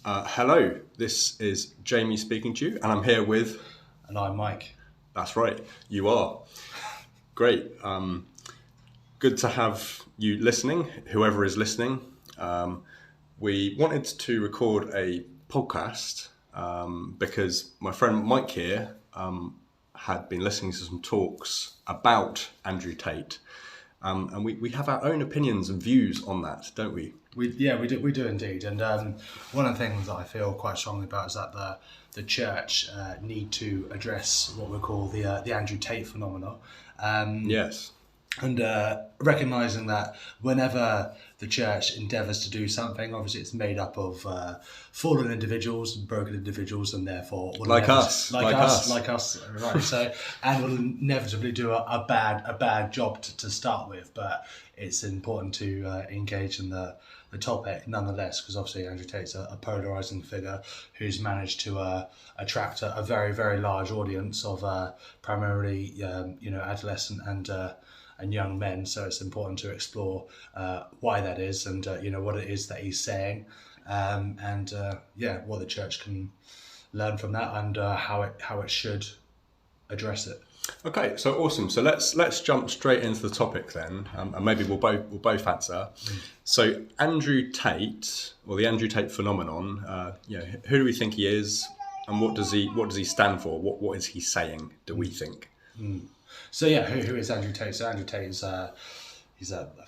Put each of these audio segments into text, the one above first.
Hello, this is Jamie speaking to you, and I'm here with. And I'm Mike. That's right, you are. Great. Good to have you listening, whoever is listening. We wanted to record a podcast because my friend Mike here had been listening to some talks about Andrew Tate. And we have our own opinions and views on that, don't we? We do indeed. And one of the things that I feel quite strongly about is that the church need to address what we call the Andrew Tate phenomenon. Yes. And recognising that whenever the church endeavours to do something, obviously it's made up of fallen individuals, broken individuals, and therefore like us, right? So, and will inevitably do a bad job to start with. But it's important to engage in the topic nonetheless, because obviously Andrew Tate's a polarising figure who's managed to attract a very, very large audience of primarily adolescent and young men. So it's important to explore why that is, and what it is that he's saying, and what the church can learn from that, and how it should address it. Okay, so awesome. So let's jump straight into the topic then, and maybe we'll both answer. So Andrew Tate, or the Andrew Tate phenomenon, who do we think he is, and what does he stand for? What is he saying? Do we think? So who is Andrew Tate? So Andrew Tate is I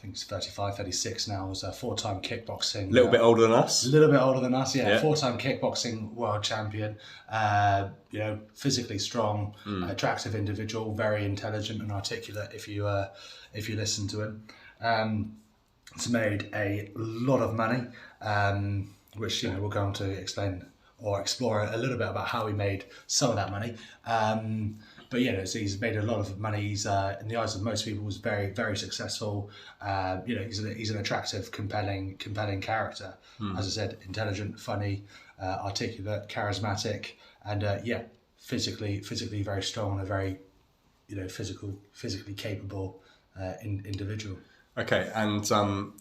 think he's 35, 36 now. Was a four-time kickboxing. A little bit older than us. A little bit older than us, yeah. Four-time kickboxing world champion. Physically strong, attractive individual, very intelligent and articulate. If you listen to him, he's made a lot of money, which we'll go on to explain or explore a little bit about how he made some of that money. But so he's made a lot of money. He's in the eyes of most people was very, very successful. He's an attractive, compelling character. As I said, intelligent, funny, articulate, charismatic, and physically very strong and a very physically capable individual. Okay, and so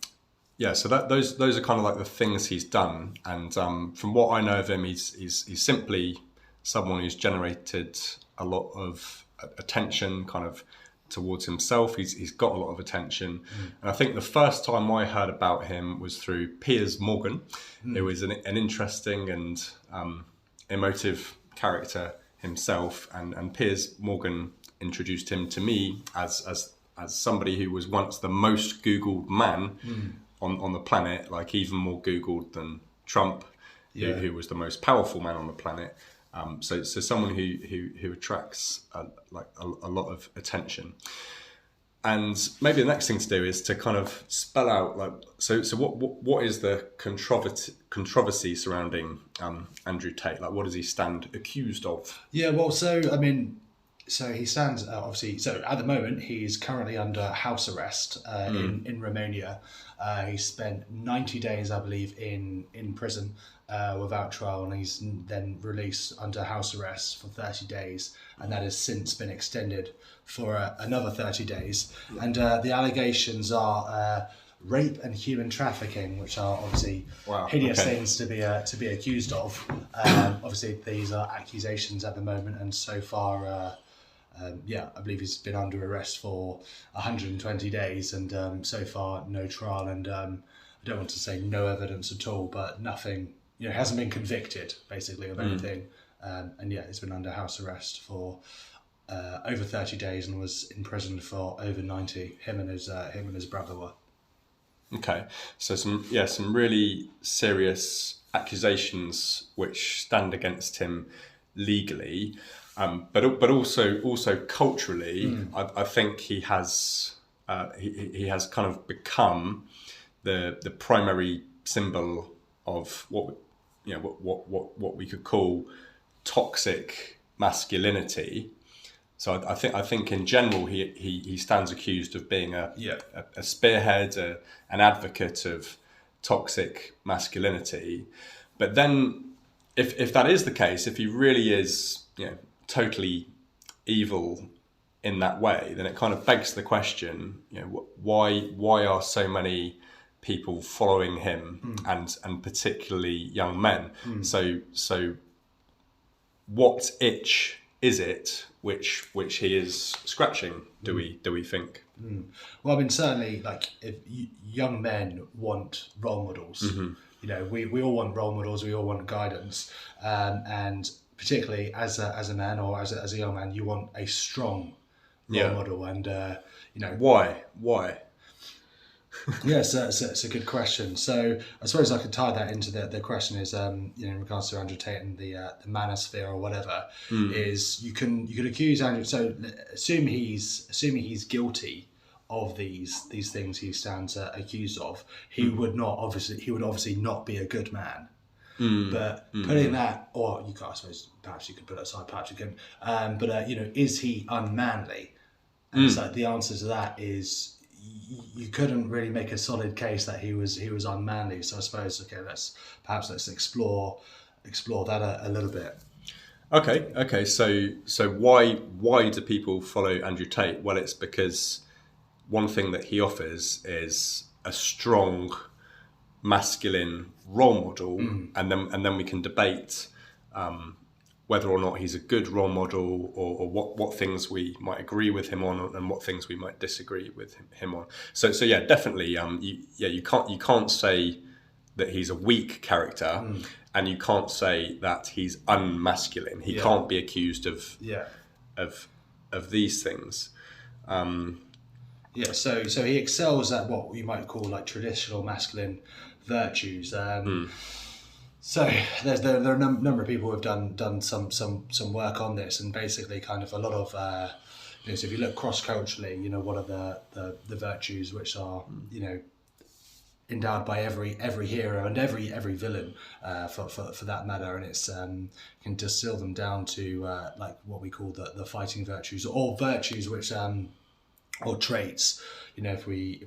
those are kind of like the things he's done. And from what I know of him, he's simply someone who's generated a lot of attention kind of towards himself. He's got a lot of attention. And I think the first time I heard about him was through Piers Morgan, who is an interesting and emotive character himself. And Piers Morgan introduced him to me as somebody who was once the most Googled man on the planet, like even more Googled than Trump, who was the most powerful man on the planet. So someone who attracts a lot of attention. And maybe the next thing to do is to kind of spell out so what is the controversy surrounding Andrew Tate? Like, what does he stand accused of? Yeah, well, so he stands obviously. So at the moment, he's currently under house arrest in Romania. He spent 90 days, I believe, in prison without trial, and he's then released under house arrest for 30 days, and that has since been extended for another 30 days. And the allegations are rape and human trafficking, which are obviously hideous things to be accused of. Obviously, these are accusations at the moment, and so far. I believe he's been under arrest for 120 days, and so far no trial, and I don't want to say no evidence at all, but nothing, hasn't been convicted basically of anything, he's been under house arrest for over 30 days and was imprisoned for over 90. Him and his brother were. Okay, so some really serious accusations which stand against him legally. But also culturally, I think he has kind of become the primary symbol of what we could call toxic masculinity. So I think in general he stands accused of being a spearhead, an advocate of toxic masculinity. But then if that is the case, if he really is totally evil in that way, then it kind of begs the question, why are so many people following him, and particularly young men. So what itch is it which he is scratching? Do we think? Well, I mean, certainly, like, if young men want role models. You know, we all want role models. We all want guidance, and particularly as a man or as a young man, you want a strong role model. And you know, why? Yes, it's a good question. So I suppose I could tie that into the question is, you know, in regards to Andrew Tate and the manosphere or whatever, is you can accuse Andrew. So assume he's guilty of these things he stands accused of. He would obviously not be a good man. But putting that, or you can, I suppose, perhaps you could put it aside, perhaps you can. But you know, is he unmanly? And so the answer to that is, you couldn't really make a solid case that he was unmanly. So I suppose, okay, let's explore that a little bit. Okay. So why do people follow Andrew Tate? Well, it's because one thing that he offers is a strong masculine role model, and then we can debate whether or not he's a good role model, or what things we might agree with him on, and what things we might disagree with him on. So yeah, definitely. You can't say that he's a weak character, and you can't say that he's unmasculine. He can't be accused of these things. So he excels at what you might call like traditional masculine virtues. So there are a number of people who have done some work on this, and basically kind of a lot of you know, so if you look cross culturally, you know, what are the virtues which are, you know, endowed by every hero and every villain for that matter, and it's you can distill them down to like what we call the fighting virtues, or virtues which or traits. You know, if we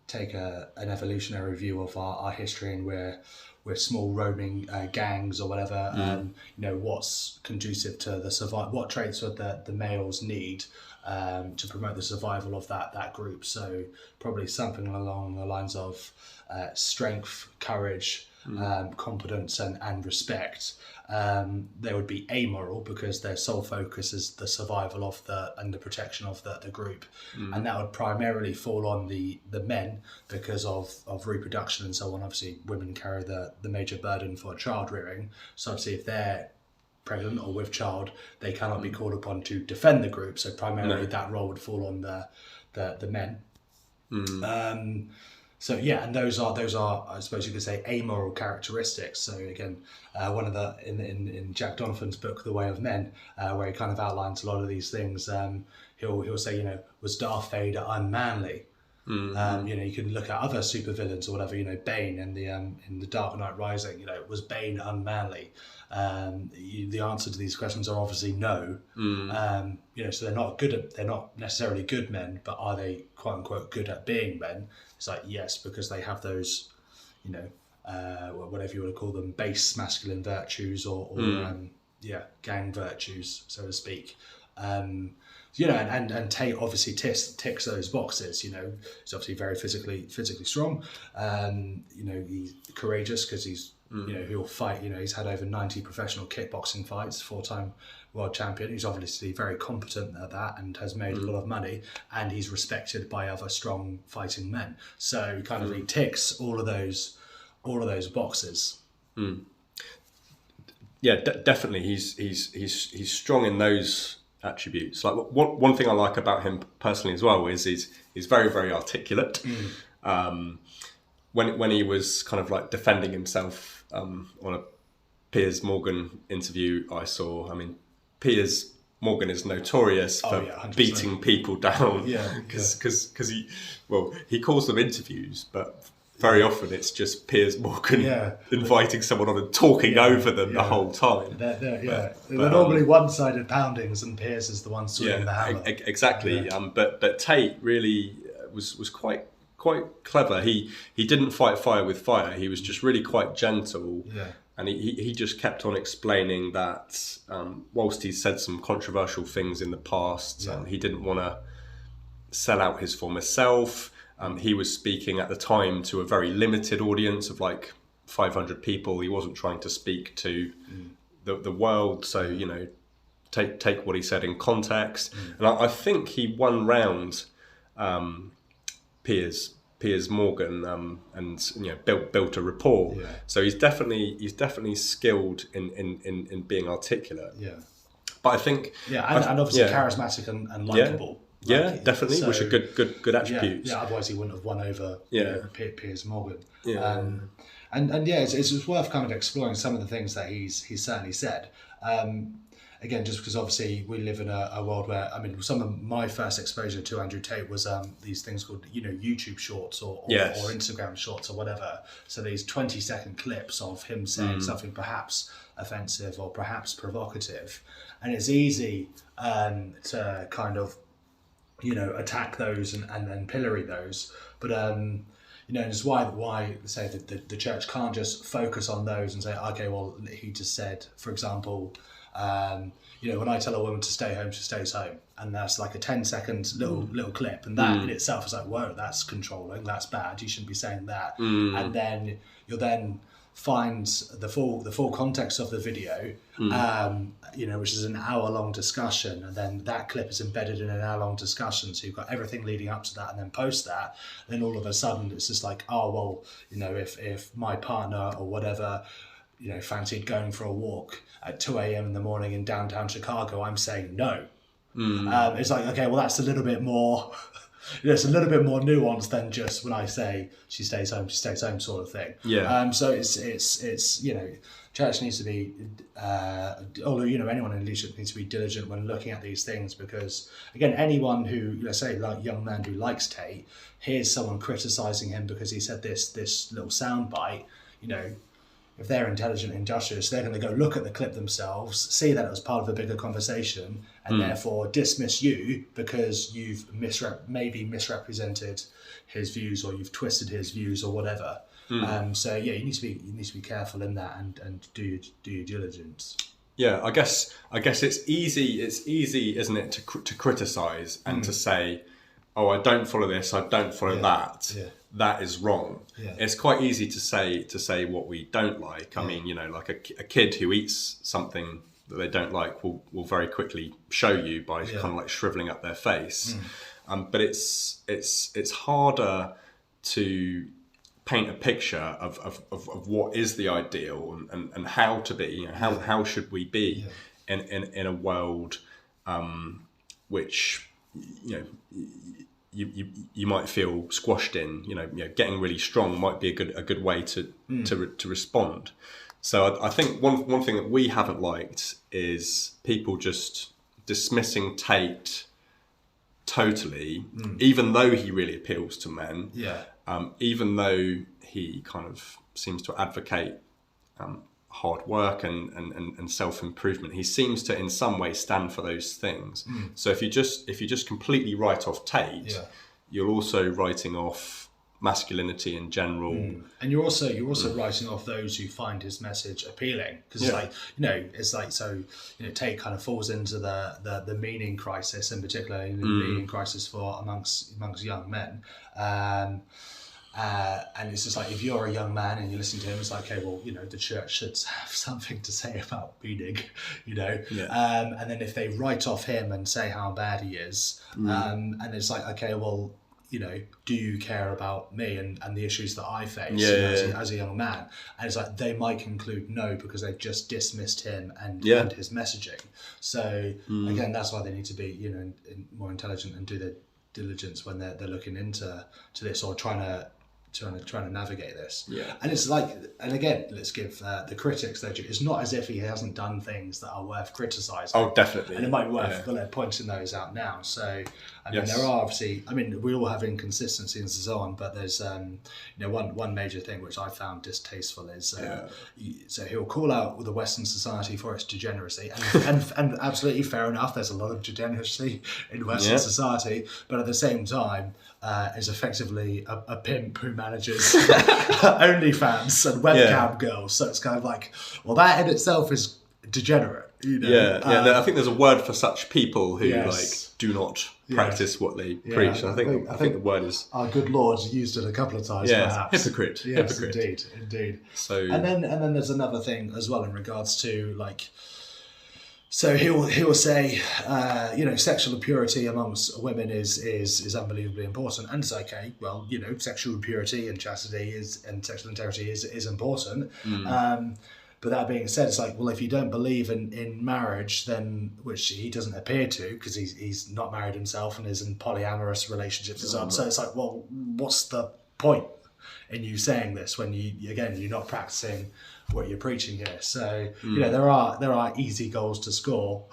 take an evolutionary view of our history, and we're small roaming gangs or whatever, you know, what's conducive to the survival, what traits would the males need to promote the survival of that group. So probably something along the lines of strength, courage, competence and respect. They would be amoral because their sole focus is the survival of and the protection of the group, and that would primarily fall on the men because of reproduction and so on. Obviously, women carry the major burden for child rearing, so obviously if they're pregnant or with child, they cannot be called upon to defend the group. So primarily that role would fall on the men. So yeah, and those are I suppose you could say amoral characteristics. So again, one of the in Jack Donovan's book The Way of Men, where he kind of outlines a lot of these things, he'll say, you know, was Darth Vader unmanly? You know, you can look at other supervillains or whatever. You know, Bane in the Dark Knight Rising. You know, was Bane unmanly? The answer to these questions are obviously no. You know, so they're not necessarily good men, but are they quote unquote good at being men? It's like, yes, because they have those, you know, whatever you want to call them, base masculine virtues or gang virtues, so to speak. You know, and Tate obviously ticks those boxes. You know, he's obviously very physically strong. You know, he's courageous because he's, you know, he'll fight. You know, he's had over 90 professional kickboxing fights, 4-time world champion. He's obviously very competent at that and has made a lot of money, and he's respected by other strong fighting men. So kind of he ticks all of those boxes. Yeah, definitely. He's strong in those attributes. Like one thing I like about him personally as well is he's very, very articulate. When he was kind of like defending himself on a Piers Morgan interview I saw, I mean, Piers Morgan is notorious for beating people down because he calls them interviews, but very often it's just Piers Morgan inviting someone on and talking over them the whole time. They're normally one-sided poundings, and Piers is the one swinging the hammer. Exactly. But Tate really was quite clever. He didn't fight fire with fire. He was just really quite gentle. Yeah. And he just kept on explaining that whilst he said some controversial things in the past, he didn't want to sell out his former self. He was speaking at the time to a very limited audience of like 500 people. He wasn't trying to speak to the world. So, you know, take what he said in context. And I think he won round Piers Morgan, and you know, built a rapport. Yeah. So he's definitely skilled in being articulate. Yeah. But I think and obviously charismatic and likable. Yeah, definitely, which are good attributes. Yeah, otherwise he wouldn't have won over Piers Morgan. Yeah. And it's worth kind of exploring some of the things that he's certainly said. Again, just because obviously we live in a world where, I mean, some of my first exposure to Andrew Tate was these things called, you know, YouTube shorts or Instagram shorts or whatever. So these 20-second clips of him saying something perhaps offensive or perhaps provocative. And it's easy to kind of, you know, attack those and then pillory those. But, you know, and it's why say that the church can't just focus on those and say, okay, well, he just said, for example, you know, when I tell a woman to stay home, she stays home, and that's like a 10-second little clip, and that in itself is like, whoa, that's controlling, that's bad, you shouldn't be saying that. And then you'll then find the full context of the video, you know, which is an hour-long discussion, and then that clip is embedded in an hour-long discussion, so you've got everything leading up to that, and then post that, then all of a sudden it's just like, oh, well, you know, if my partner or whatever, you know, fancied going for a walk at 2 a.m. in the morning in downtown Chicago, I'm saying no. It's like, okay, well, that's a little bit more, you know, it's a little bit more nuanced than just when I say she stays home sort of thing. Yeah. So it's you know, church needs to be, although, you know, anyone in leadership needs to be diligent when looking at these things, because again, anyone who, let's say, like young man who likes Tate, hears someone criticizing him because he said this little soundbite, you know, if they're intelligent and industrious, they're going to go look at the clip themselves, see that it was part of a bigger conversation, and therefore dismiss you because you've maybe misrepresented his views, or you've twisted his views, or whatever. So yeah, you need to be careful in that and do your diligence. Yeah, I guess it's easy, isn't it, to criticize and to say, oh, I don't follow this, I don't follow that. Yeah. That is wrong. Yeah. It's quite easy to say what we don't like. I mean, you know, like a kid who eats something that they don't like will very quickly show you by kind of like shriveling up their face. But it's harder to paint a picture of what is the ideal and how to be. You know, how should we be in a world which, you know, you might feel squashed in. You know, getting really strong might be a good way to respond. So I think one thing that we haven't liked is people just dismissing Tate totally, even though he really appeals to men. Yeah. Even though he kind of seems to advocate hard work and self-improvement, he seems to in some way stand for those things. So if you just completely write off Tate, you're also writing off masculinity in general, and you're also writing off those who find his message appealing, because it's like so, you know, Tate kind of falls into the meaning crisis, in particular the meaning crisis for amongst young men. And it's just like, if you're a young man and you listen to him, it's like, okay, well, you know, the church should have something to say about meaning, you know. And then if they write off him and say how bad he is, and it's like, okay, well, you know, do you care about me and the issues that I face as a young man? And it's like, they might conclude no, because they've just dismissed him and his messaging. So again, that's why they need to be, you know, more intelligent and do their diligence when they're looking into this, or trying to navigate this. And it's like, and again, let's give the critics their due. It's not as if he hasn't done things that are worth criticising. Oh, definitely. And it might be worth pointing those out now. So I mean, there are obviously, I mean, we all have inconsistencies and so on, but there's you know, one major thing which I found distasteful is so he'll call out the Western society for its degeneracy, and absolutely fair enough, there's a lot of degeneracy in Western society, but at the same time is effectively a pimp who manages OnlyFans and webcam girls. So it's kind of like, well, that in itself is degenerate. You know? No, I think there's a word for such people who Yes. like do not practice what they preach. And I think the word is our good Lord used it a couple of times, perhaps. Hypocrite. Yes, Hypocrite. indeed. So And then there's another thing as well in regards to like. So he'll say, sexual purity amongst women is unbelievably important, and it's okay. Well, sexual purity and chastity and sexual integrity is important. But that being said, it's like, well, if you don't believe in marriage, then, which he doesn't appear to, because he's not married himself and is in polyamorous relationships and so on. So it's like, well, what's the point in you saying this when you're not practicing what you're preaching here? So there are easy goals to score.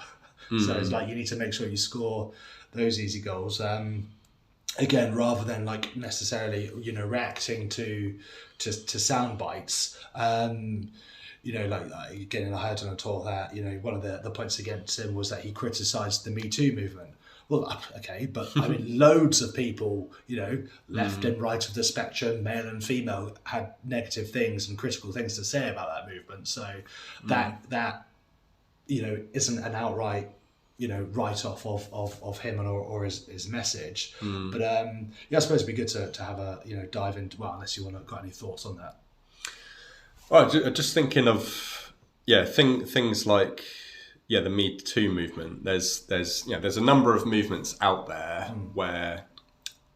So it's like you need to make sure you score those easy goals. Again, rather than like necessarily reacting to sound bites. Again, I heard on a talk that one of the points against him was that he criticised the Me Too movement. Well, okay, but I mean, loads of people, left and right of the spectrum, male and female, had negative things and critical things to say about that movement. So that isn't an outright, write-off of him or his message. But I suppose it'd be good to have a dive into. Well, unless you got any thoughts on that. Well, just thinking of things like the Me Too movement. There's a number of movements out there where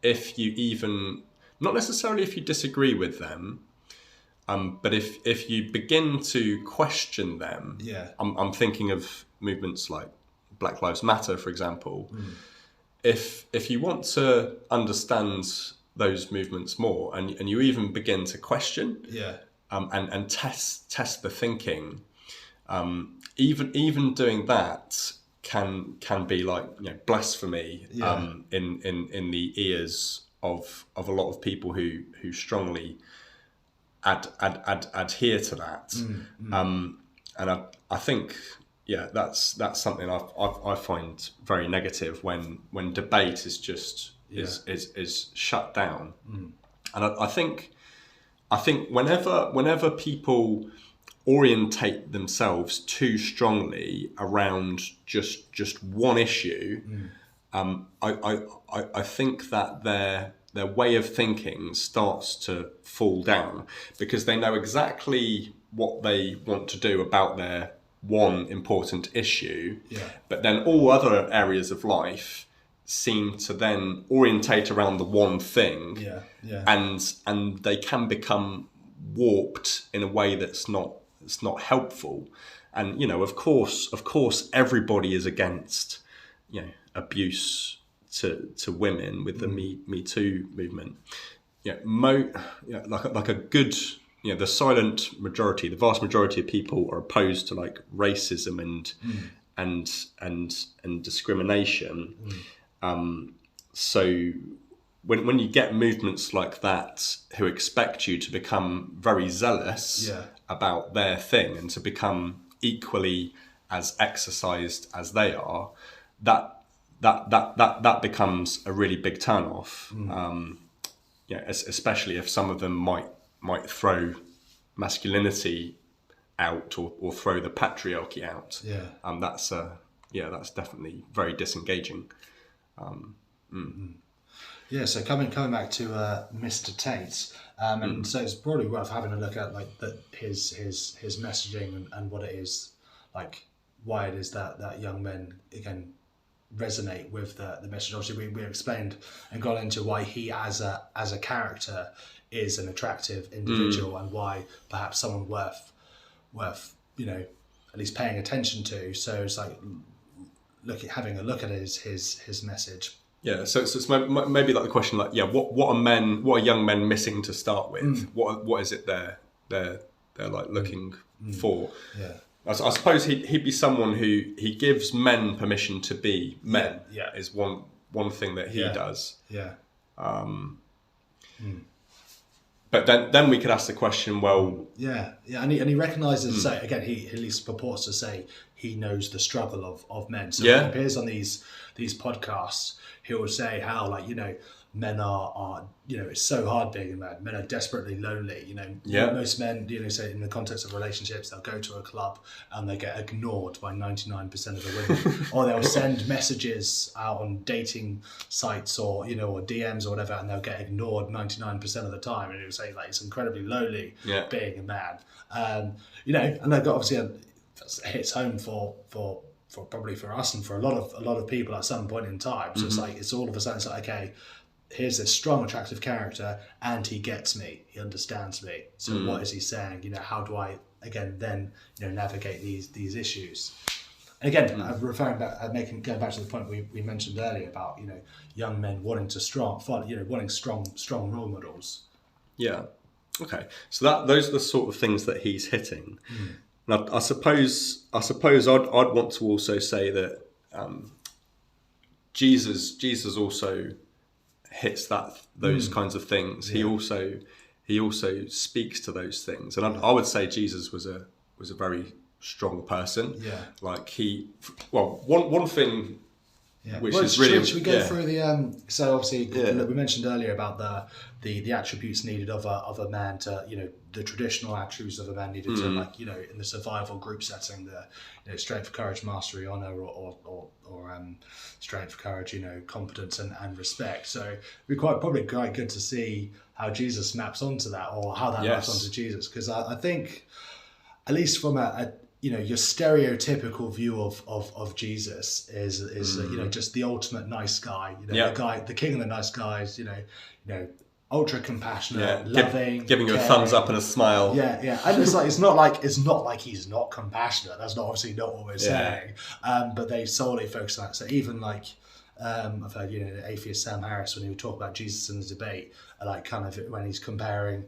if you even, not necessarily if you disagree with them, but if you begin to question them, I'm thinking of movements like Black Lives Matter, for example. If you want to understand those movements more, and you even begin to question, and test the thinking, even doing that can be like blasphemy in the ears of a lot of people who strongly adhere to that. And I think that's something I find very negative when debate is just is shut down. And I think whenever people orientate themselves too strongly around just one issue, I think that their way of thinking starts to fall down, because they know exactly what they want to do about their one important issue, but then all other areas of life seem to then orientate around the one thing, and they can become warped in a way that's not helpful. And of course everybody is against abuse to women with the Me Too movement. Like a good, the silent majority, the vast majority of people are opposed to like racism and discrimination. So when you get movements like that who expect you to become very zealous about their thing and to become equally as exercised as they are, that becomes a really big turn-off. Especially if some of them might throw masculinity out or throw the patriarchy out. That's definitely very disengaging. So coming back to Mr. Tate, and so it's probably worth having a look at like his messaging and what it is, like why it is that young men again resonate with the message. Obviously, we explained and got into why he as a character is an attractive individual, and why perhaps someone worth at least paying attention to. So it's like having a look at his message. So it's maybe like the question, like, what are young men missing to start with? What is it they're like looking for? I suppose he'd be someone who he gives men permission to be men. Is one thing that he does. But then we could ask the question, well, and he recognises. So again, he at least purports to say he knows the struggle of men. So when he appears on these podcasts, he will say how, like, men are it's so hard being a man. Men are desperately lonely. Most men, say in the context of relationships, they'll go to a club and they get ignored by 99% of the women, or they'll send messages out on dating sites or or DMs or whatever, and they'll get ignored 99% of the time, and it'll say like it's incredibly lonely being a man. And like obviously it hits home for probably for us and for a lot of people at some point in time. So it's like it's all of a sudden it's like, okay, here's this strong, attractive character, and he gets me, he understands me. So what is he saying? How do I then navigate these issues? And again, going back to the point we mentioned earlier about young men wanting wanting strong role models. Yeah. Okay. So those are the sort of things that he's hitting. Now, I suppose I'd want to also say that Jesus also hits those kinds of things. Yeah. He also speaks to those things, and I would say Jesus was a very strong person. Yeah. Like one thing. Yeah. Which is really. Should we go through the? So obviously, we mentioned earlier about the attributes needed of a man to the traditional attributes of a man needed to in the survival group setting, the strength, courage, mastery, honor, or strength, courage, competence and respect. So it'd be probably quite good to see how Jesus maps onto that, or how that maps onto Jesus, because I think, at least from your stereotypical view of Jesus is just the ultimate nice guy, the king of the nice guys, ultra compassionate, loving, giving you a thumbs up and a smile. Yeah. And it's not like he's not compassionate. That's obviously not what we're saying. But they solely focus on that. So even like I've heard the atheist Sam Harris, when he would talk about Jesus in the debate, like kind of when he's comparing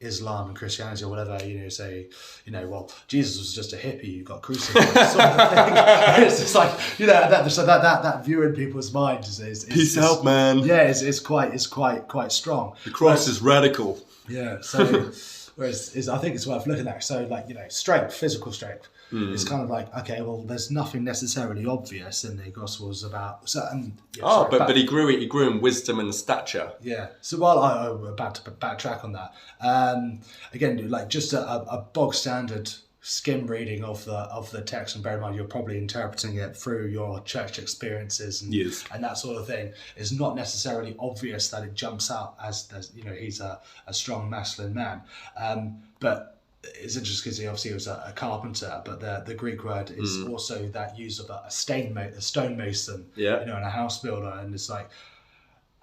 Islam and Christianity or whatever, say, well, Jesus was just a hippie who got crucified, sort of thing. It's just like, that view in people's minds is peace out, man. Yeah, it's quite strong. The cross is radical. Yeah. So, whereas I think it's worth looking at. So, like strength, physical strength. It's kind of like, okay, well, there's nothing necessarily obvious in the Gospels about certain. But he grew in wisdom and stature. Yeah. So I'm about to backtrack on that. Again, like just a bog standard skim reading of the text, and bear in mind you're probably interpreting it through your church experiences and that sort of thing. It's not necessarily obvious that it jumps out as he's a strong masculine man, but it's interesting because he obviously was a carpenter, but the Greek word is also that use of a stonemason, and a house builder, and it's like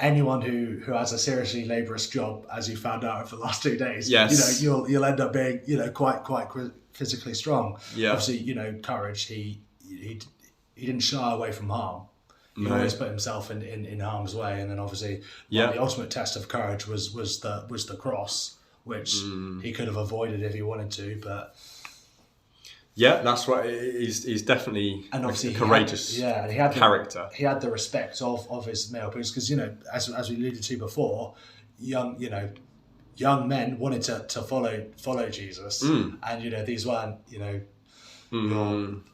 anyone who has a seriously laborious job, as you found out over the last 2 days, you'll end up being quite physically strong. Yeah. Obviously, courage. He didn't shy away from harm. He always put himself in harm's way, and then obviously the ultimate test of courage was the cross, which he could have avoided if he wanted to, but that's right. He's definitally a courageous character. He had the respect of his male peers, because as we alluded to before, young men wanted to follow Jesus, and these weren't your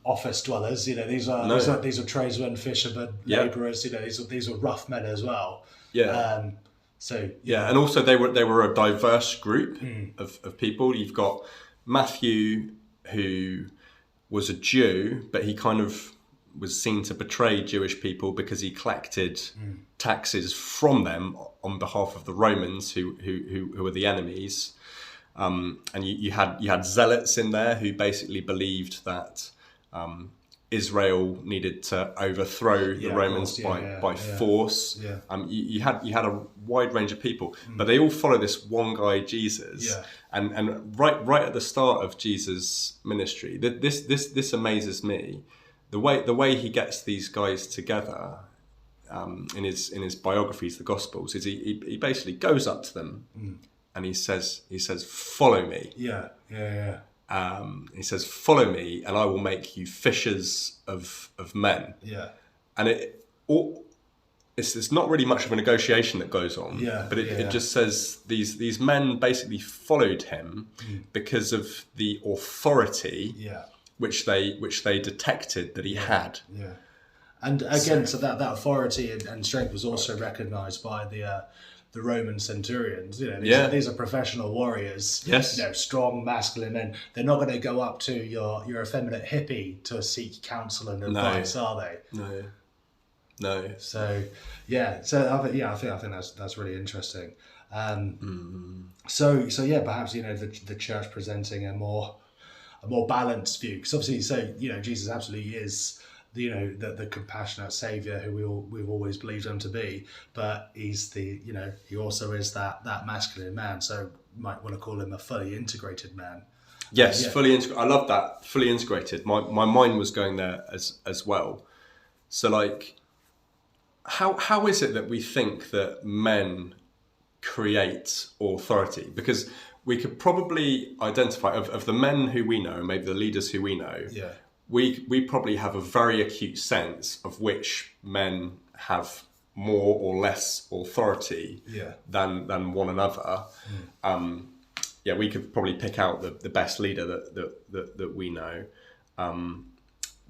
office dwellers. These are tradesmen, fishermen, labourers. These were rough men as well. Yeah. And also they were a diverse group of people. You've got Matthew, who was a Jew, but he kind of was seen to betray Jewish people because he collected taxes from them on behalf of the Romans, who were the enemies. And you had zealots in there who basically believed that Israel needed to overthrow the Romans by force. Yeah. You had a wide range of people, but they all follow this one guy, Jesus. Yeah. And right at the start of Jesus' ministry, this amazes me. The way he gets these guys together in his biographies, the Gospels, is he basically goes up to them and he says, "Follow me." Yeah. He says, "Follow me, and I will make you fishers of men." Yeah, and it's not really much of a negotiation that goes on. But it just says these men basically followed him because of the authority which they detected that he had. Yeah. And again, so that authority and strength was also recognised by the Roman centurions. These are professional warriors. Yes. Strong, masculine men. They're not going to go up to your effeminate hippie to seek counsel and advice, are they? No. So yeah. So I think that's really interesting. So perhaps the church presenting a more balanced view, because obviously, Jesus absolutely is the compassionate saviour who we've always believed him to be, but he's he also is that masculine man, so you might want to call him a fully integrated man. Yes, fully integrated. I love that, fully integrated. My mind was going there as well. So like, how is it that we think that men create authority? Because we could probably identify of the men who we know, maybe the leaders who we know. Yeah. We probably have a very acute sense of which men have more or less authority than one another. We could probably pick out the best leader that we know.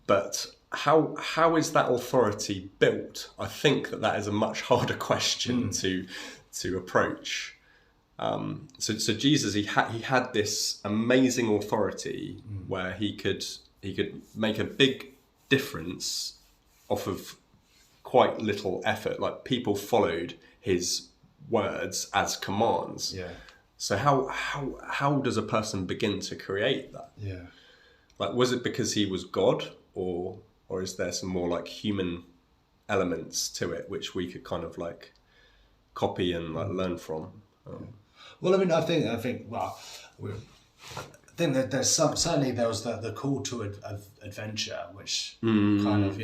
But how is that authority built? I think that is a much harder question to approach. So Jesus, he had this amazing authority where he could make a big difference off of quite little effort. Like, people followed his words as commands. Yeah. So how does a person begin to create that? Yeah. Like, was it because he was God, or is there some more like human elements to it which we could kind of like copy and like learn from? Well, I mean, I think that there's certainly there was the call to adventure, which kind of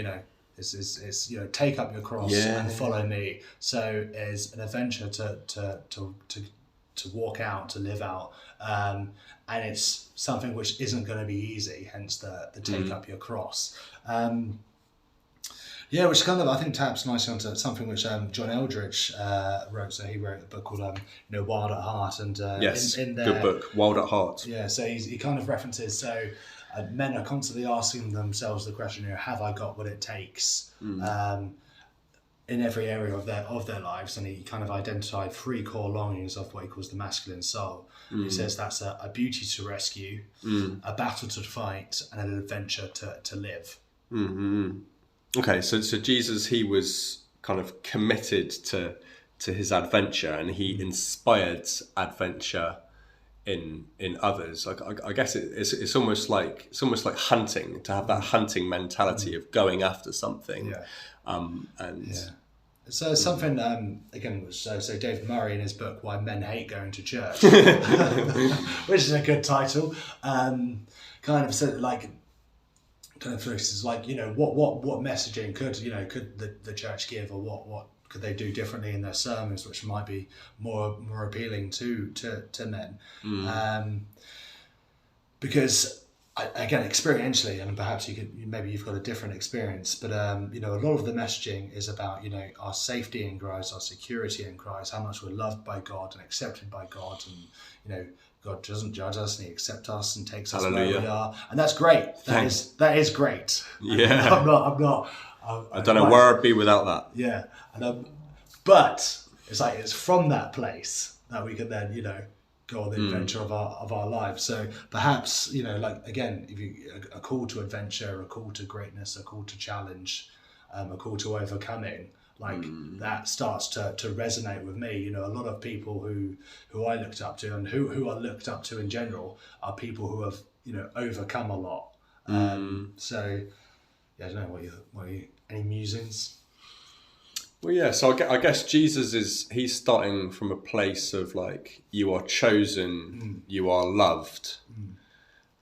is take up your cross and follow me. So is an adventure to walk out, to live out, and it's something which isn't going to be easy. Hence the take up your cross. Which kind of, I think, taps nicely onto something which John Eldridge wrote. So he wrote a book called Wild at Heart, and in there, good book, Wild at Heart. Yeah, so he kind of references, so men are constantly asking themselves the question, have I got what it takes in every area of their lives? And he kind of identified 3 core longings of what he calls the masculine soul. He says that's a beauty to rescue, a battle to fight, and an adventure to live. Okay, so Jesus, he was kind of committed to his adventure, and he inspired adventure in others. I guess it's almost like hunting, to have that hunting mentality of going after something. So something again, so David Murray in his book "Why Men Hate Going to Church," which is a good title, kind of said like. Kind of focuses like what messaging could the church give, or what could they do differently in their sermons which might be more appealing to men, because again, experientially, and perhaps maybe you've got a different experience, but a lot of the messaging is about our safety in Christ, our security in Christ, how much we're loved by God and accepted by God, and God doesn't judge us, and he accepts us and takes us where we are, and that's great. That is great. Yeah. I'm not. I don't know where I'd be without that. Yeah, but it's from that place that we can then go on the adventure of our lives. So perhaps again, if a call to adventure, a call to greatness, a call to challenge, a call to overcoming. That starts to resonate with me. A lot of people who I looked up to, and who are looked up to in general, are people who have overcome a lot. So I don't know what you any musings. Well, yeah. So I guess Jesus he's starting from a place of like, you are chosen, you are loved,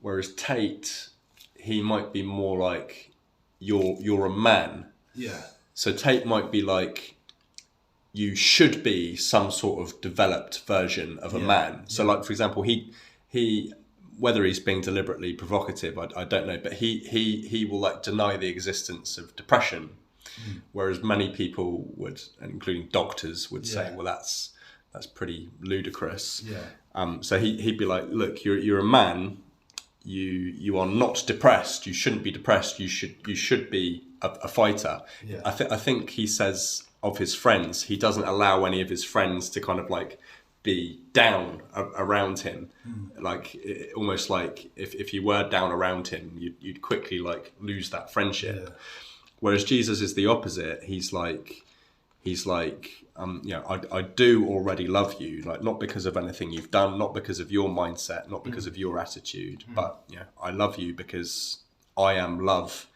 whereas Tate, he might be more like, you're a man. Yeah. So Tate might be like, you should be some sort of developed version of a man. So like, for example, he whether he's being deliberately provocative, I don't know, but he will like deny the existence of depression, whereas many people would, including doctors, would say, well, that's pretty ludicrous. So he'd be like, look, you're a man, you are not depressed, you shouldn't be depressed, you should be a fighter. Yeah. I think he says of his friends, he doesn't allow any of his friends to kind of like be down around him. Like almost like if you were down around him, you'd quickly like lose that friendship. Yeah. Whereas Jesus is the opposite. He's like, I do already love you, like not because of anything you've done, not because of your mindset, not because of your attitude, but I love you because I am love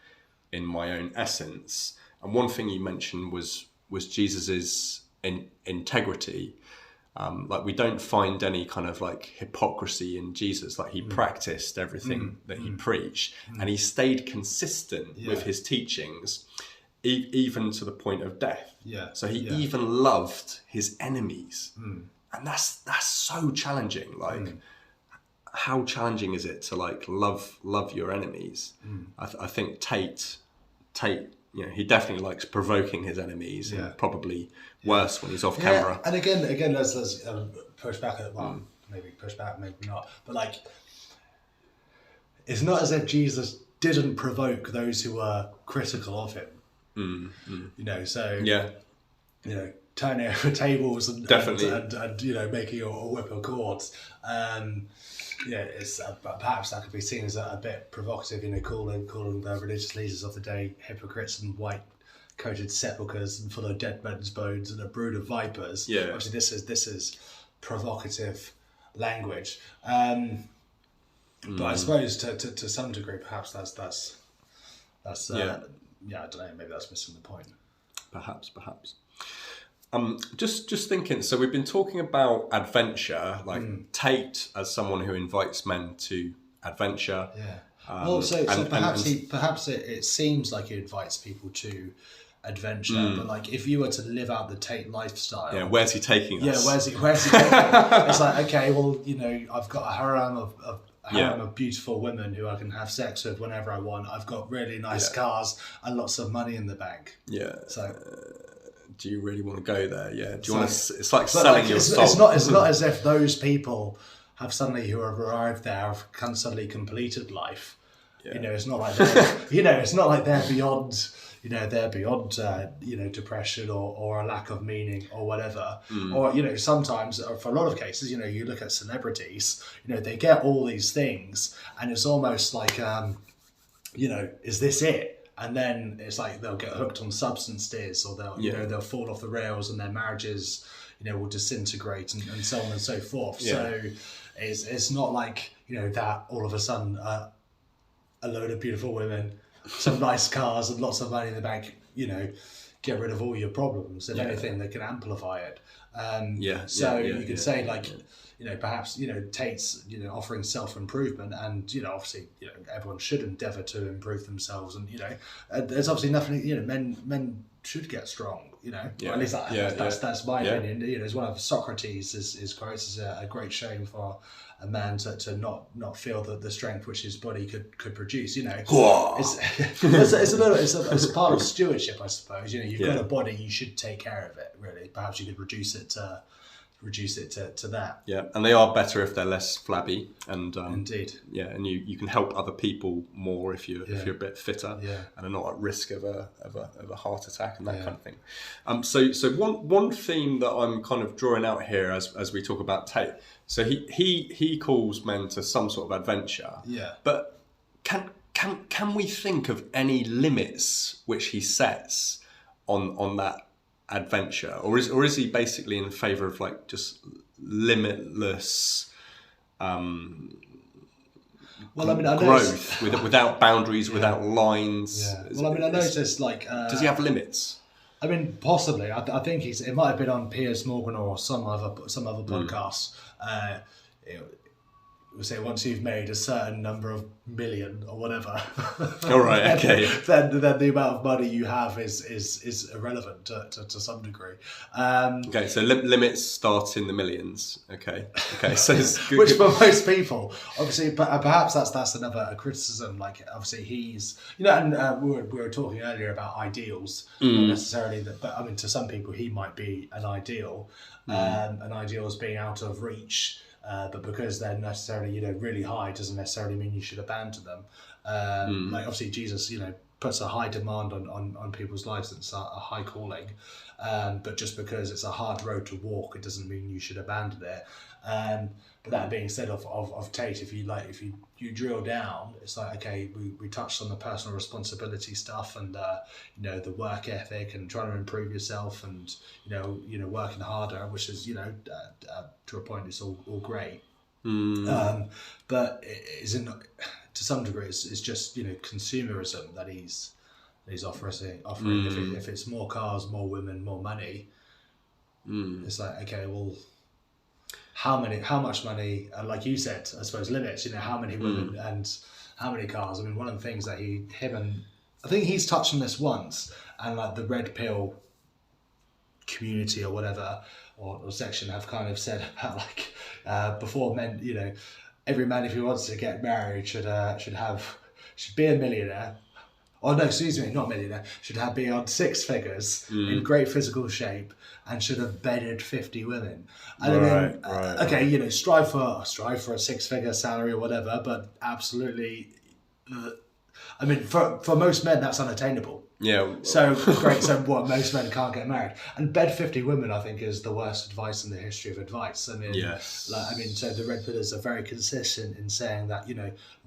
in my own essence. And one thing you mentioned was Jesus's integrity. Like we don't find any kind of like hypocrisy in Jesus. Like he practiced everything that he preached, and he stayed consistent with his teachings, even to the point of death. Yeah. So he even loved his enemies, and that's so challenging. Like, how challenging is it to like love your enemies? I think Tate, he definitely likes provoking his enemies, and probably worse when he's off camera. And again, let's push back at maybe push back, maybe not. But like, it's not as if Jesus didn't provoke those who were critical of him. Turning over tables and definitely and making a whip of cords. It's perhaps that could be seen as a bit provocative, calling the religious leaders of the day hypocrites and white-coated sepulchres and full of dead men's bones and a brood of vipers. Yeah. Obviously, this is provocative language. But I suppose to some degree, perhaps that's I don't know. Maybe that's missing the point. Perhaps. Just thinking. So we've been talking about adventure, like Tate as someone who invites men to adventure. Yeah. Perhaps it seems like he invites people to adventure, but like if you were to live out the Tate lifestyle, where's he taking us? Where's he taking us? It's like, okay, well, I've got a harem of beautiful women who I can have sex with whenever I want. I've got really nice cars and lots of money in the bank. Yeah. So, do you really want to go there? Yeah. Do you want to? It's like selling your soul. It's not as if those people have suddenly who have arrived there have suddenly completed life. Yeah. It's not like it's not like they're beyond. They're beyond, depression or a lack of meaning or whatever. Or, sometimes, for a lot of cases, you look at celebrities, they get all these things and it's almost like, is this it? And then it's like they'll get hooked on substances or they'll fall off the rails and their marriages, will disintegrate and so on and so forth. Yeah. So it's not like, that all of a sudden a load of beautiful women, some nice cars and lots of money in the bank, get rid of all your problems. If anything, they can amplify it. You could say perhaps, Tate's, offering self-improvement and, obviously, everyone should endeavour to improve themselves. And, there's obviously nothing, men should get strong, or at least that's my opinion. It's one of Socrates' quotes is a great shame for a man to not feel the strength which his body could produce. It's a part of stewardship, I suppose. You've got a body, you should take care of it. Really, perhaps you could reduce it to that. Yeah, and they are better if they're less flabby, and indeed. Yeah, and you can help other people more if you're a bit fitter, and are not at risk of a heart attack and that kind of thing. So one theme that I'm kind of drawing out here as we talk about Tate. So he calls men to some sort of adventure. Yeah. But can we think of any limits which he sets on that adventure, or is he basically in favour of like just limitless growth without boundaries, without lines? Yeah. I noticed like does he have limits? I mean, possibly. I think it might have been on Piers Morgan or some other podcasts. We'll say once you've made a certain number of million or whatever, all right, okay, then the amount of money you have is irrelevant to some degree. Okay, so limits start in the millions. Okay, so it's good, which for most people, obviously, but perhaps that's another criticism. Like obviously he's and we were talking earlier about ideals, not necessarily that, but I mean to some people he might be an ideal, an ideal as being out of reach. But because they're necessarily, really high, doesn't necessarily mean you should abandon them. Like obviously Jesus, puts a high demand on people's lives. It's a high calling, but just because it's a hard road to walk, it doesn't mean you should abandon it. But that being said, of Tate, if you drill down, it's like, okay, we touched on the personal responsibility stuff and the work ethic and trying to improve yourself and working harder, which is to a point it's all great. But it isn't, to some degree, it's just consumerism that he's offering. If it's more cars, more women, more money, it's like, okay, well, how much money? Like you said, I suppose limits. How many women and how many cars? I mean, one of the things that I think he's touched on this once, and like the red pill community or whatever or section have kind of said about like before men, every man, if he wants to get married, should be a millionaire. Oh no, excuse me, not millionaire. Should be on six figures, in great physical shape, and should have bedded 50 women. And okay, strive for a six-figure salary or whatever, but absolutely, I mean, for most men that's unattainable. Yeah. So great. So what? Most men can't get married, and bed 50 women, I think, is the worst advice in the history of advice. I mean, yes. So the red pillars are very consistent in saying that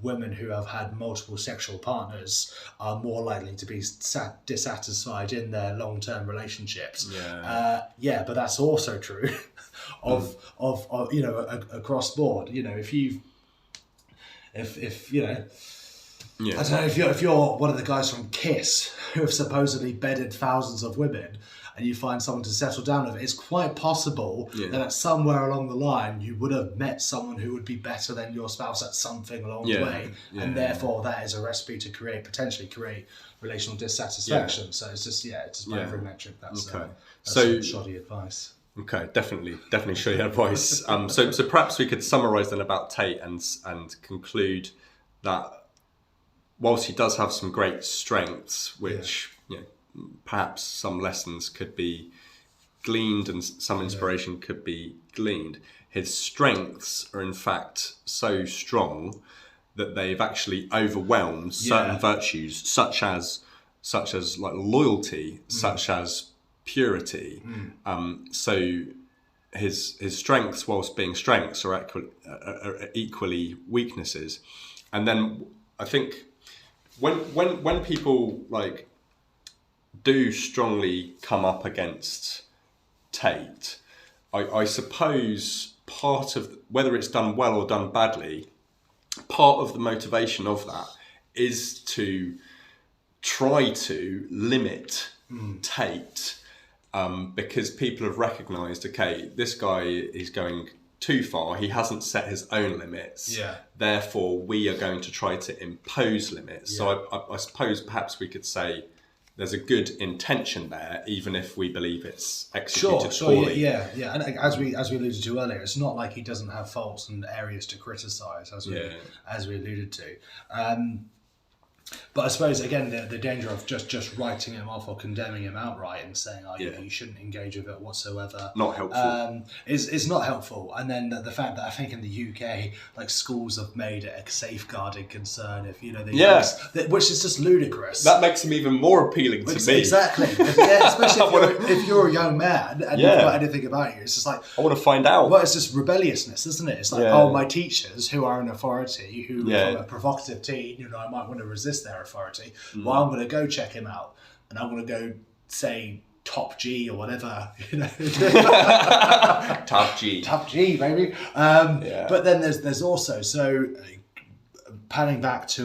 women who have had multiple sexual partners are more likely to be dissatisfied in their long-term relationships. Yeah. But that's also true of across board. I don't know, if you're one of the guys from Kiss who have supposedly bedded thousands of women and you find someone to settle down with, it's quite possible that at somewhere along the line you would have met someone who would be better than your spouse at something along the way, and therefore that is a recipe to potentially create relational dissatisfaction. So it's just by every metric that's shoddy advice. Okay, definitely shoddy advice. So perhaps we could summarise then about Tate and conclude that whilst he does have some great strengths, which perhaps some lessons could be gleaned and some inspiration could be gleaned, his strengths are in fact so strong that they've actually overwhelmed certain virtues, such as like loyalty, such as purity. So his strengths, whilst being strengths, are equally weaknesses. And then I think when people like do strongly come up against Tate, I suppose part of whether it's done well or done badly, part of the motivation of that is to try to limit Tate, because people have recognised, okay, this guy is going too far. He hasn't set his own limits. Therefore, we are going to try to impose limits. So I suppose perhaps we could say there's a good intention there, even if we believe it's executed poorly. Yeah. And as we alluded to earlier, it's not like he doesn't have faults and areas to criticise, as we alluded to. But I suppose, again, the danger of just writing him off or condemning him outright and saying, you shouldn't engage with it whatsoever. Not helpful. Is not helpful. And then the fact that I think in the UK, like, schools have made it a safeguarding concern if, which is just ludicrous. That makes him even more appealing to me. Exactly. Especially if you're a young man and you've got anything about you. It's just like, I want to find out. Well, it's just rebelliousness, isn't it? It's like, my teachers, who are an authority, who from a provocative teen, I might want to resist their authority. Well, I'm going to go check him out, and I'm going to go say top G or whatever, Top G, baby. But then there's also, so panning back to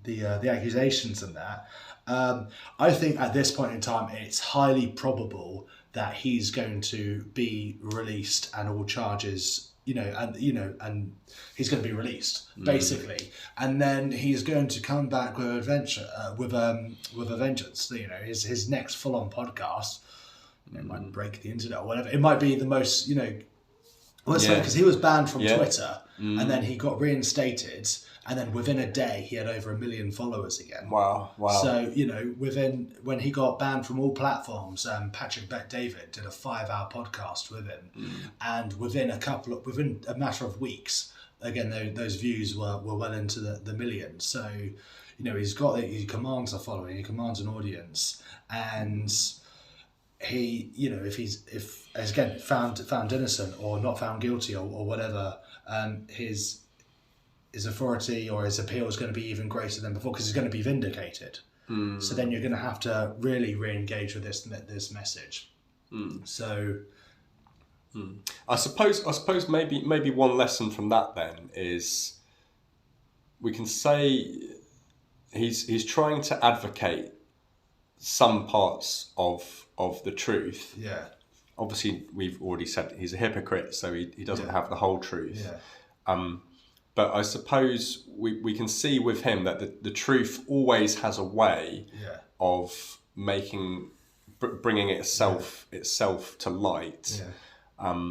the accusations and that. I think at this point in time, it's highly probable that he's going to be released and all charges. And he's going to be released basically, and then he's going to come back with with a vengeance. His next full-on podcast, it might break the internet or whatever. It might be the most, because he was banned from Twitter, and then he got reinstated, and then within a day he had over 1 million followers again. Wow. So when he got banned from all platforms, Patrick Bet-David did a 5-hour podcast with him, and within a matter of weeks, again, those views were well into the millions. So, he commands a following, he commands an audience, and he, if again found innocent or not found guilty or whatever, his authority or his appeal is going to be even greater than before, because he's going to be vindicated. So then you're going to have to really re-engage with this message. So I suppose maybe one lesson from that then is, we can say he's trying to advocate some parts of the truth. Yeah. Obviously, we've already said he's a hypocrite, so he doesn't have the whole truth. Yeah. But I suppose we can see with him that the truth always has a way of bringing itself to light. Yeah.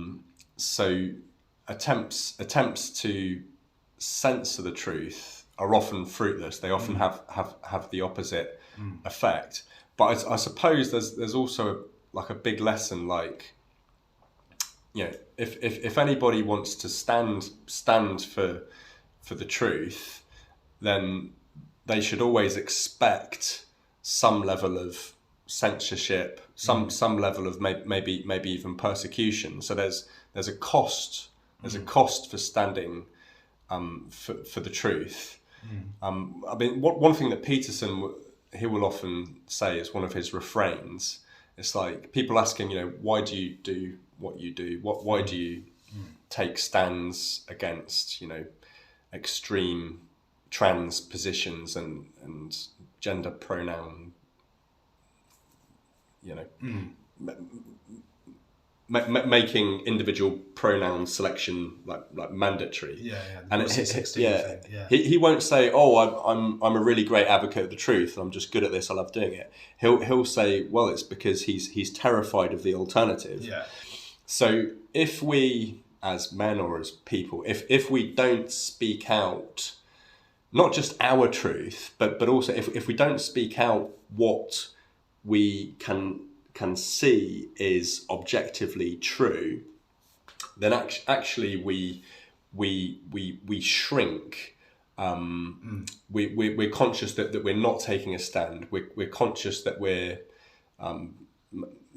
So attempts to censor the truth are often fruitless. They often have the opposite effect. But I suppose there's also like a big lesson, like, if anybody wants to stand for the truth, then they should always expect some level of censorship, some level of maybe even persecution. So there's a cost. There's a cost for standing for the truth. I mean, one thing that Peterson, he will often say as one of his refrains, it's like, people ask him, why do you do what you do? Why do you take stands against, extreme trans positions and gender pronoun, making individual pronoun selection like mandatory. And it's thing. He won't say, I'm a really great advocate of the truth, I'm just good at this, I love doing it. He'll say, well, it's because he's terrified of the alternative. So if we, as men or as people, if we don't speak out, not just our truth, but also if we don't speak out what we can see is objectively true, then actually we shrink. We're conscious that we're not taking a stand. We're conscious that we're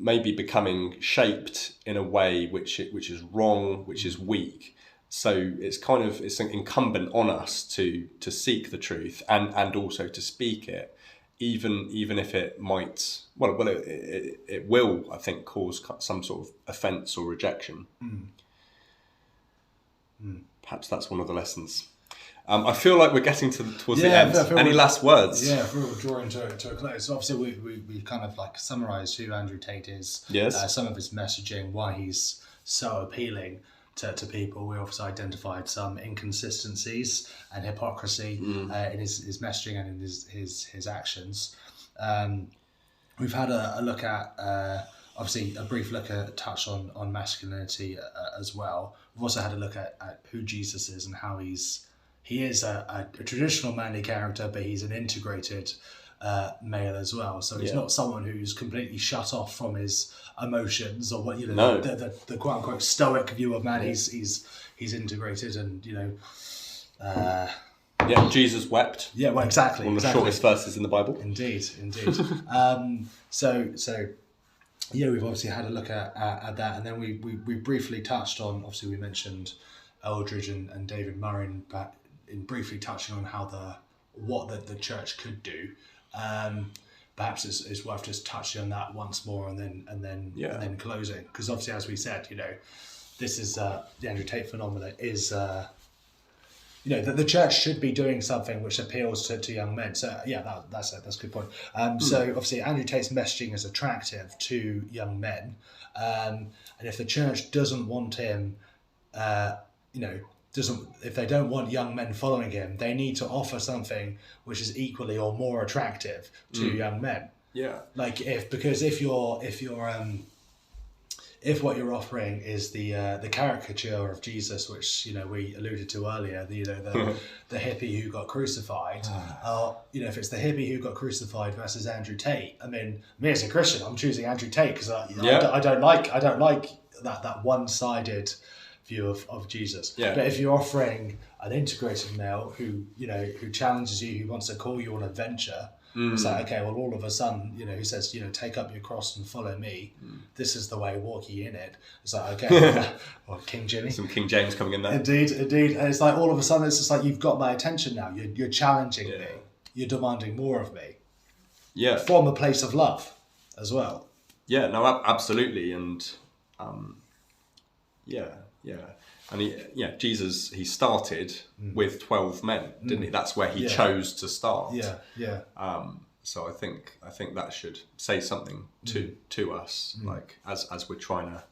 maybe becoming shaped in a way which is wrong, which is weak. So it's incumbent on us to seek the truth and also to speak it, even if it might, it will, I think, cause some sort of offence or rejection. Perhaps that's one of the lessons. I feel like we're getting towards the end. Any last words? Yeah, we're drawing to a close. So obviously, we kind of like summarised who Andrew Tate is. Yes. Some of his messaging, why he's so appealing to people. We obviously identified some inconsistencies and hypocrisy in his messaging and in his actions. We've had a look at, obviously, a brief look at, touch on masculinity as well. We've also had a look at who Jesus is and how he is a traditional manly character, but he's an integrated male as well. So he's not someone who's completely shut off from his emotions or what the quote unquote stoic view of man. He's integrated and Jesus wept. Yeah, well, exactly. One of the shortest verses in the Bible. Indeed. So we've obviously had a look at that, and then we briefly touched on. Obviously, we mentioned Eldridge and David Murrow in briefly touching on how what the church could do. Perhaps it's worth just touching on that once more and then closing, because obviously, as we said, this is the Andrew Tate phenomenon is that the church should be doing something which appeals to young men. So that's a good point. So obviously Andrew Tate's messaging is attractive to young men, and if the church doesn't want him, if they don't want young men following him, they need to offer something which is equally or more attractive to young men. Yeah. Like if what you're offering is the caricature of Jesus, which we alluded to earlier, the hippie who got crucified, if it's the hippie who got crucified versus Andrew Tate, I mean, me as a Christian, I'm choosing Andrew Tate because I don't like that one-sided view of Jesus. Yeah. But if you're offering an integrated male who challenges you, who wants to call you on adventure, it's like, okay, well, all of a sudden, who says, take up your cross and follow me. This is the way, walk ye in it. It's like, okay, well, King Jimmy. Some King James coming in there. Indeed. And it's like, all of a sudden, it's just like, you've got my attention now. You're challenging me. You're demanding more of me. Yeah. From a place of love as well. Yeah, no, absolutely. And and Jesus, he started with 12 men, didn't he? That's where he chose to start. Yeah. So I think that should say something to us, like as we're trying to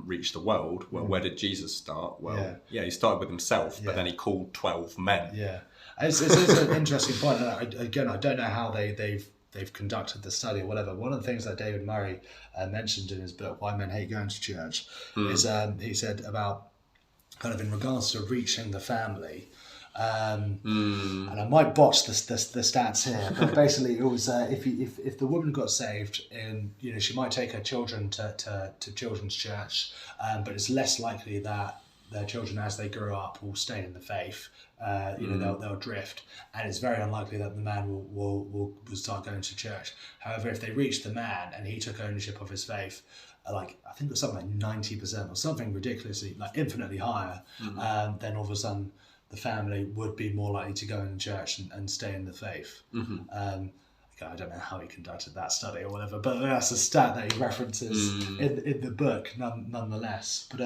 reach the world. Well, where did Jesus start? Well, he started with himself, but then he called 12 men. Yeah, it's an interesting point. Again, I don't know how they've conducted the study or whatever. One of the things that David Murray mentioned in his book, Why Men Hate Going to Church, is he said about kind of in regards to reaching the family. And I might botch the stats here, but basically it was if the woman got saved, and she might take her children to children's church, but it's less likely that their children, as they grow up, will stay in the faith. They'll drift, and it's very unlikely that the man will start going to church. However, if they reached the man and he took ownership of his faith, I think it was something like 90% or something ridiculously, like infinitely higher, then all of a sudden the family would be more likely to go in church and stay in the faith. I don't know how he conducted that study or whatever, but that's a stat that he references in the book nonetheless. But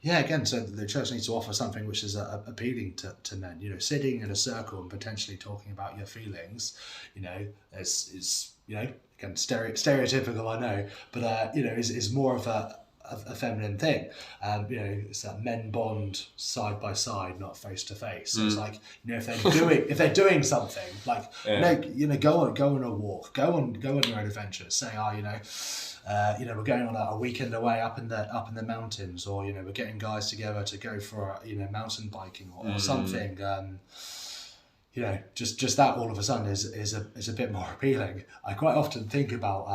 again, so the church needs to offer something which is appealing to men. Sitting in a circle and potentially talking about your feelings, is again stereotypical, I know, but is more of a feminine thing. It's that men bond side by side, not face to face. So it's like, if they're doing something, like go on a walk, go on your own adventures. Say, we're going on a weekend away up in the mountains, or we're getting guys together to go for mountain biking or something. Just that all of a sudden is a bit more appealing. I quite often think about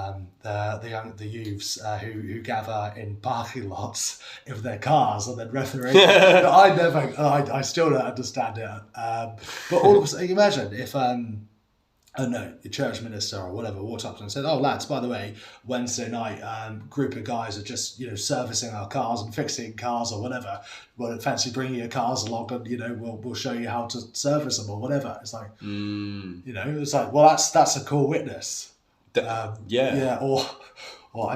the youths who gather in parking lots of their cars and then referee. I still don't understand it. But all of a sudden, imagine if the church minister or whatever walked up and said, "Oh, lads, by the way, Wednesday night, group of guys are just servicing our cars and fixing cars or whatever. Well, fancy bringing your cars along, and we'll show you how to service them or whatever." It's like, it's like, well, that's a cool witness. Or I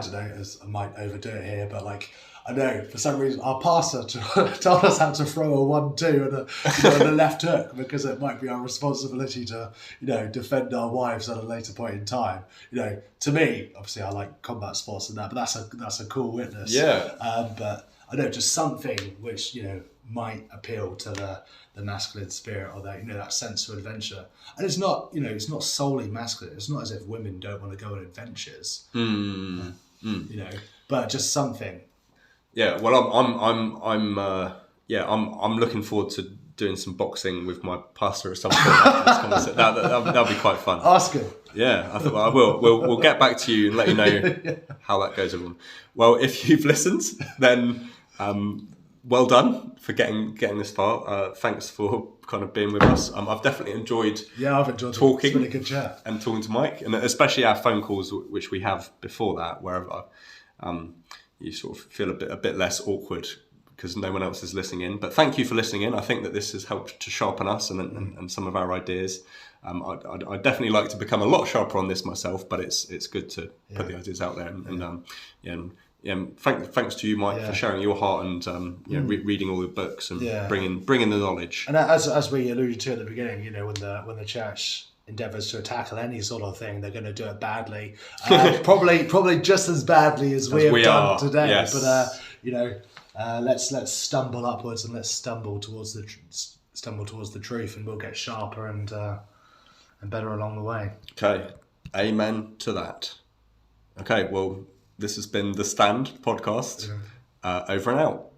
don't know, I might overdo it here, but like, I know for some reason our pastor told us how to throw a 1-2 and a left hook, because it might be our responsibility to defend our wives at a later point in time. To me, obviously, I like combat sports and that, but that's a cool witness. Yeah. But I know, just something which might appeal to the masculine spirit, or that sense of adventure. And it's not it's not solely masculine. It's not as if women don't want to go on adventures. But just something. Yeah, well, I'm looking forward to doing some boxing with my pastor at some point after this conversation. That'll be quite fun. Ask him. Yeah, I thought I will. We'll get back to you and let you know how that goes, everyone. Well, if you've listened, then well done for getting this far. Thanks for kind of being with us. I've definitely enjoyed. Yeah, I've enjoyed talking. It's been a good chat, and talking to Mike, and especially our phone calls, which we have before that, wherever. You sort of feel a bit less awkward because no one else is listening in. But thank you for listening in. I think that this has helped to sharpen us and some of our ideas. I'd definitely like to become a lot sharper on this myself, but it's good to put the ideas out there. And thanks to you, Mike, for sharing your heart and reading all the books and bringing the knowledge. And as we alluded to at the beginning, when the church endeavours to tackle any sort of thing, they're going to do it badly, probably just as badly as we have done today. Yes. But let's stumble upwards and let's stumble towards the truth, and we'll get sharper and better along the way. Okay, amen to that. Okay, well, this has been the Stand podcast. Over and out.